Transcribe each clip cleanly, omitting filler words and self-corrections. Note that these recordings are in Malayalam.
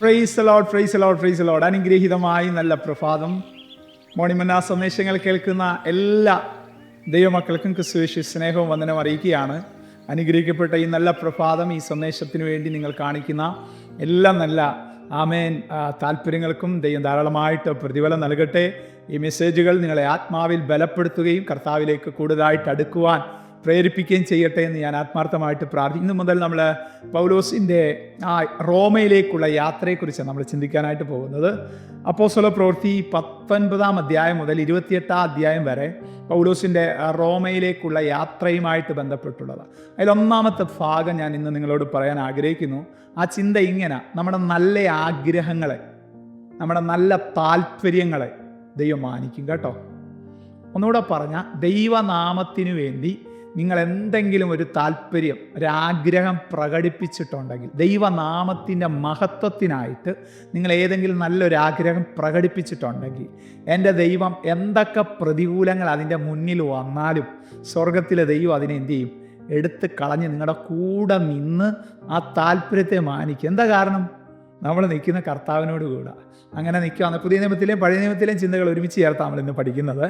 Price Lord, praise Lord, praise Lord. അനുഗ്രഹീതമായി നല്ല പ്രഭാതം. മോർണിംഗ് മന്ന സന്ദേശങ്ങൾ കേൾക്കുന്ന എല്ലാ ദൈവമക്കൾക്കും ക്രിസ്തുയേശു സ്നേഹവും വന്ദനം അറിയിക്കുകയാണ്. അനുഗ്രഹിക്കപ്പെട്ട ഈ നല്ല പ്രഭാതം, ഈ സന്ദേശത്തിന് വേണ്ടി നിങ്ങൾ കാണിക്കുന്ന എല്ലാ നല്ല ആമേൻ താല്പര്യങ്ങൾക്കും ദൈവം ധാരാളമായിട്ട് പ്രതിഫലം നൽകട്ടെ. ഈ മെസ്സേജുകൾ നിങ്ങളെ ആത്മാവിൽ ബലപ്പെടുത്തുകയും കർത്താവിലേക്ക് കൂടുതലായിട്ട് അടുക്കുവാൻ പ്രേരിപ്പിക്കുകയും ചെയ്യട്ടെ എന്ന് ഞാൻ ആത്മാർത്ഥമായിട്ട് പ്രാർത്ഥിക്കുന്നു. ഇന്നു മുതൽ നമ്മൾ പൗലോസിൻ്റെ റോമയിലേക്കുള്ള യാത്രയെക്കുറിച്ചാണ് നമ്മൾ ചിന്തിക്കാനായിട്ട് പോകുന്നത്. അപ്പോസ്തല പ്രവൃത്തി 19 അധ്യായം മുതൽ 28 അധ്യായം വരെ പൗലോസിൻ്റെ റോമയിലേക്കുള്ള യാത്രയുമായിട്ട് ബന്ധപ്പെട്ടുള്ളതാണ്. അതിലൊന്നാമത്തെ ഭാഗം ഞാൻ ഇന്ന് നിങ്ങളോട് പറയാൻ ആഗ്രഹിക്കുന്നു. ആ ചിന്ത ഇങ്ങനെ: നമ്മുടെ നല്ല ആഗ്രഹങ്ങളെ, നമ്മുടെ നല്ല താല്പര്യങ്ങളെ ദൈവം മാനിക്കും കേട്ടോ. ഒന്നുകൂടെ പറഞ്ഞാൽ, ദൈവനാമത്തിനു വേണ്ടി നിങ്ങൾ എന്തെങ്കിലും ഒരു താല്പര്യം, ഒരാഗ്രഹം പ്രകടിപ്പിച്ചിട്ടുണ്ടെങ്കിൽ, ദൈവനാമത്തിൻ്റെ മഹത്വത്തിനായിട്ട് നിങ്ങൾ ഏതെങ്കിലും നല്ലൊരാഗ്രഹം പ്രകടിപ്പിച്ചിട്ടുണ്ടെങ്കിൽ, എൻ്റെ ദൈവം എന്തൊക്കെ പ്രതികൂലങ്ങൾ അതിൻ്റെ മുന്നിൽ വന്നാലും സ്വർഗത്തിലെ ദൈവം അതിനെ എന്തു ചെയ്യും? എടുത്ത് കളഞ്ഞ് നിങ്ങളുടെ കൂടെ നിന്ന് ആ താല്പര്യത്തെ മാനിക്കും. എന്താ കാരണം? നമ്മൾ നിൽക്കുന്ന കർത്താവിനോട് കൂടെ അങ്ങനെ നിൽക്കുകയാണ്. പുതിയ നിയമത്തിലെയും പഴയ നിയമത്തിലെയും ചിന്തകൾ ഒരുമിച്ച് ചേർത്താണ് നമ്മൾ ഇന്ന് പഠിക്കുന്നത്.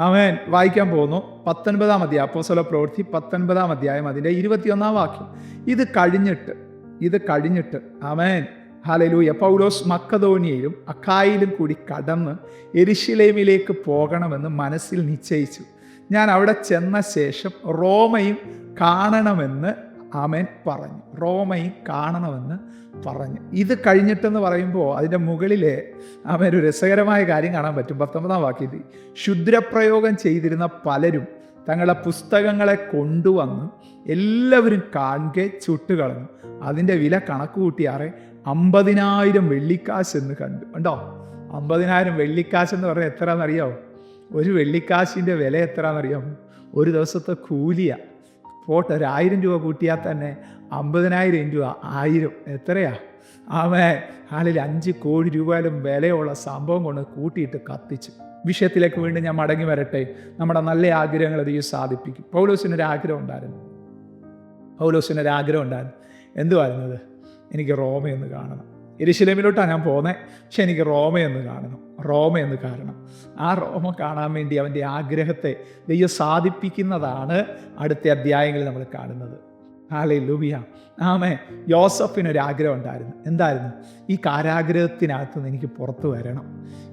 ആമേൻ. വായിക്കാൻ പോകുന്നു. 19 അധ്യായം, അപ്പോസ്തല പ്രവൃത്തി 19 അധ്യായം, അതിൻ്റെ 21 വാക്യം. ഇത് കഴിഞ്ഞിട്ട് ആമേൻ, ഹല്ലേലൂയ, പൗലോസ് മക്കദോനിയയിലും അഖായിലും കൂടി കടന്ന് യെരുശലേമിലേക്ക് പോകണമെന്ന് മനസ്സിൽ നിശ്ചയിച്ചു. ഞാൻ അവിടെ ചെന്ന ശേഷം റോമയും കാണണമെന്ന് ആമേൻ പറഞ്ഞു. റോമയും കാണണമെന്ന് പറഞ്ഞു. ഇത് കഴിഞ്ഞിട്ടെന്ന് പറയുമ്പോൾ അതിൻ്റെ മുകളിൽ ആമേൻ ഒരു രസകരമായ കാര്യം കാണാൻ പറ്റും. 19 വാക്യത്തിൽ, ക്ഷുദ്രപ്രയോഗം ചെയ്തിരുന്ന പലരും തങ്ങളുടെ പുസ്തകങ്ങളെ കൊണ്ടുവന്ന് എല്ലാവരും കാണെ ചുട്ടുകളഞ്ഞു. അതിൻ്റെ വില കണക്ക് കൂട്ടിയാറെ 50,000 വെള്ളിക്കാശ് എന്ന് കണ്ടു. ഉണ്ടോ? 50,000 വെള്ളിക്കാശ് എന്ന് പറഞ്ഞാൽ എത്രയാണെന്നറിയാമോ? ഒരു വെള്ളിക്കാശിൻ്റെ വില എത്രയാണെന്നറിയാമോ? ഒരു ദിവസത്തെ കൂലിയാണ്. പോട്ടെ, 1,000 രൂപ കൂട്ടിയാൽ തന്നെ 50,000 രൂപ 1000 എത്രയാ? ആമേൻ. അതിൽ 5 കോടി രൂപയിലും വിലയുള്ള സംഭവം കൊണ്ട് കൂട്ടിയിട്ട് കത്തിച്ചു. വിഷയത്തിലേക്ക് വീണ്ടും ഞാൻ മടങ്ങി വരട്ടെ. നമ്മുടെ നല്ല ആഗ്രഹങ്ങൾ ദൈവം സാധിപ്പിക്കും. പൗലോസിനൊരു ആഗ്രഹം ഉണ്ടായിരുന്നു. എന്തുവായിരുന്നത്? എനിക്ക് റോമയൊന്ന് കാണണം. യെരുശലേമിലോട്ടാണ് ഞാൻ പോകുന്നത്, പക്ഷെ എനിക്ക് റോമയൊന്ന് കാണണം. ആ റോമ കാണാൻ വേണ്ടി അവൻ്റെ ആഗ്രഹത്തെ ദൈവം സാധിപ്പിക്കുന്നതാണ് അടുത്ത അധ്യായങ്ങളിൽ നമ്മൾ കാണുന്നത്. ഹല്ലേലൂയ. ആമേൻ. യോസഫിനൊരാഗ്രഹം ഉണ്ടായിരുന്നു. എന്തായിരുന്നു? ഈ കാരാഗ്രഹത്തിനകത്ത് നിന്ന് എനിക്ക് പുറത്തു വരണം.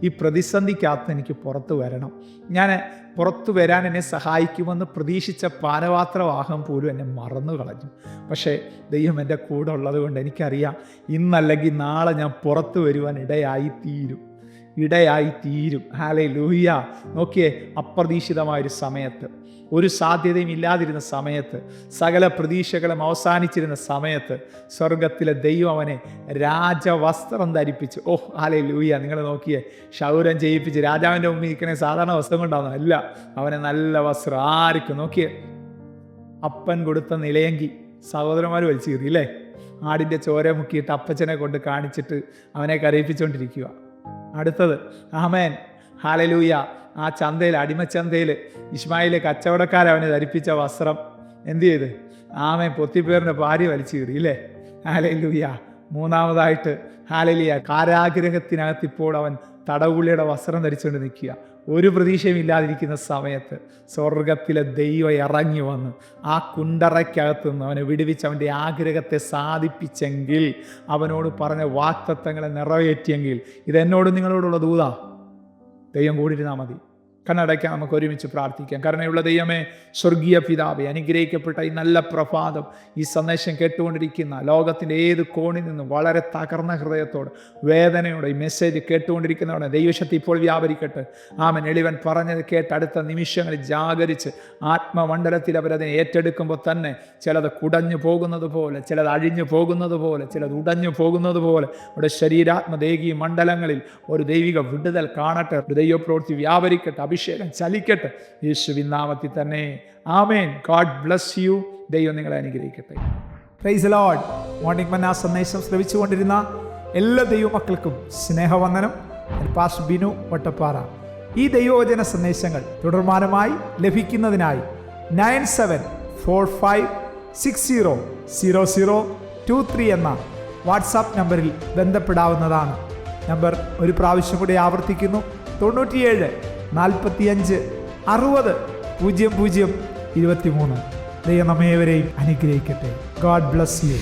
ഈ പ്രതിസന്ധിക്കകത്ത് എനിക്ക് പുറത്തു വരണം. ഞാൻ പുറത്തു വരാൻ എന്നെ സഹായിക്കുമെന്ന് പ്രതീക്ഷിച്ച പാനപാത്രവാഹം പോലും എന്നെ മറന്നു കളഞ്ഞു. പക്ഷേ ദൈവം എൻ്റെ കൂടെ ഉള്ളത് കൊണ്ട് എനിക്കറിയാം, ഇന്നല്ലെങ്കിൽ നാളെ ഞാൻ പുറത്തു വരുവാൻ ഇടയായി തീരും. ഹല്ലേലൂയ. നോക്കിയേ, അപ്രതീക്ഷിതമായൊരു സമയത്ത്, ഒരു സാധ്യതയും ഇല്ലാതിരുന്ന സമയത്ത്, സകല പ്രതീക്ഷകളും അവസാനിച്ചിരുന്ന സമയത്ത് സ്വർഗത്തിലെ ദൈവം അവനെ രാജവസ്ത്രം ധരിപ്പിച്ചു. ഹല്ലേലൂയ. നിങ്ങൾ നോക്കിയേ, ക്ഷൗരം ചെയ്യിപ്പിച്ച് രാജാവിൻ്റെ മുമ്പിൽ നിൽക്കണേ സാധാരണ വസ്ത്രം കൊണ്ടാവുന്നു അല്ല, അവനെ നല്ല വസ്ത്രം. ആർക്കും നോക്കിയേ, അപ്പൻ കൊടുത്ത നിലയെങ്കിൽ സഹോദരന്മാർ വലിച്ചു കീറിയില്ലേ? ആടിൻ്റെ ചോര മുക്കിയിട്ട് അപ്പച്ചനെ കൊണ്ട് കാണിച്ചിട്ട് അവനെ കരയിപ്പിച്ചുകൊണ്ടിരിക്കുക. അടുത്തത് ആമേൻ, ഹല്ലേലൂയ, ആ ചന്തയിൽ, അടിമച്ചന്തയിൽ ഇശ്മായിലെ കച്ചവടക്കാരവനെ ധരിപ്പിച്ച വസ്ത്രം എന്ത് ചെയ്ത്? ആമേൻ, പൊത്തിപ്പേറിൻ്റെ ഭാര്യ വലിച്ചു കീറിയില്ലേ? ഹല്ലേലൂയ. മൂന്നാമതായിട്ട് ഹല്ലേലൂയ, കാരാഗ്രഹത്തിനകത്ത് ഇപ്പോൾ അവൻ തടവുള്ളിയുടെ വസ്ത്രം ധരിച്ചുകൊണ്ട് നിൽക്കുക. ഒരു പ്രതീക്ഷയും ഇല്ലാതിരിക്കുന്ന സമയത്ത് സ്വർഗത്തിലെ ദൈവം ഇറങ്ങി വന്ന് ആ കുണ്ടറയ്ക്കകത്ത് നിന്ന് അവനെ വിടുവിച്ച് അവൻ്റെ ആഗ്രഹത്തെ സാധിപ്പിച്ചെങ്കിൽ, അവനോട് പറഞ്ഞ വാഗ്ദത്തങ്ങളെ നിറവേറ്റിയെങ്കിൽ, ഇതെന്നോട് നിങ്ങളോടുള്ള ദൂതാ. ദൈവം കൂടിയിരുന്നാൽ മതി. കണ്ണടയ്ക്കാൻ നമുക്ക് ഒരുമിച്ച് പ്രാർത്ഥിക്കാം. കരുണയുള്ള ദൈവമേ, സ്വർഗീയ പിതാവേ, അനുഗ്രഹിക്കപ്പെട്ട ഈ നല്ല പ്രഭാതം, ഈ സന്ദേശം കേട്ടുകൊണ്ടിരിക്കുന്ന ലോകത്തിൻ്റെ ഏത് കോണിൽ നിന്നും വളരെ തകർന്ന ഹൃദയത്തോട്, വേദനയോടെ ഈ മെസ്സേജ് കേട്ടുകൊണ്ടിരിക്കുന്നവരുടെ ദൈവശക്തി ഇപ്പോൾ വ്യാപരിക്കട്ടെ. ആമേൻ. എളിവൻ പറഞ്ഞത് കേട്ട് അടുത്ത നിമിഷങ്ങളിൽ ജാഗരിച്ച് ആത്മമണ്ഡലത്തിൽ അവരതിനെ ഏറ്റെടുക്കുമ്പോൾ തന്നെ ചിലത് കുടഞ്ഞു പോകുന്നത് പോലെ, ചിലത് അഴിഞ്ഞു പോകുന്നത് പോലെ, ചിലത് ഉടഞ്ഞു പോകുന്നത് പോലെ അവിടെ ശരീരാത്മദേഹി മണ്ഡലങ്ങളിൽ ഒരു ദൈവിക വിടുതൽ കാണട്ടെ. ഒരു ദൈവപ്രവൃത്തി വ്യാപരിക്കട്ടെ. അഭിഷേകം ചലിക്കട്ടെ യേശുവിൻ നാമത്തിൽ തന്നെ. ആമേൻ. God bless you. ദൈവം നിങ്ങളെ അനുഗ്രഹിക്കട്ടെ. Praise the Lord. മോർണിംഗ് മന്ന സന്ദേശം ശ്രവിച്ചുകൊണ്ടിരുന്ന എല്ലാ ദൈവമക്കൾക്കും സ്നേഹവന്ദനം. പാസ്റ്റർ ബിനു വട്ടപ്പാറ. ഈ ദൈവവചന സന്ദേശങ്ങൾ തുടർമാനമായി ലഭിക്കുന്നതിനായി 9745600023 എന്ന വാട്സാപ്പ് നമ്പറിൽ ബന്ധപ്പെടാവുന്നതാണ്. നമ്പർ ഒരു പ്രാവശ്യം കൂടി ആവർത്തിക്കുന്നു: 97 45 60 00 23. ദൈവം നമ്മേവരെയും അനുഗ്രഹിക്കട്ടെ. God bless U.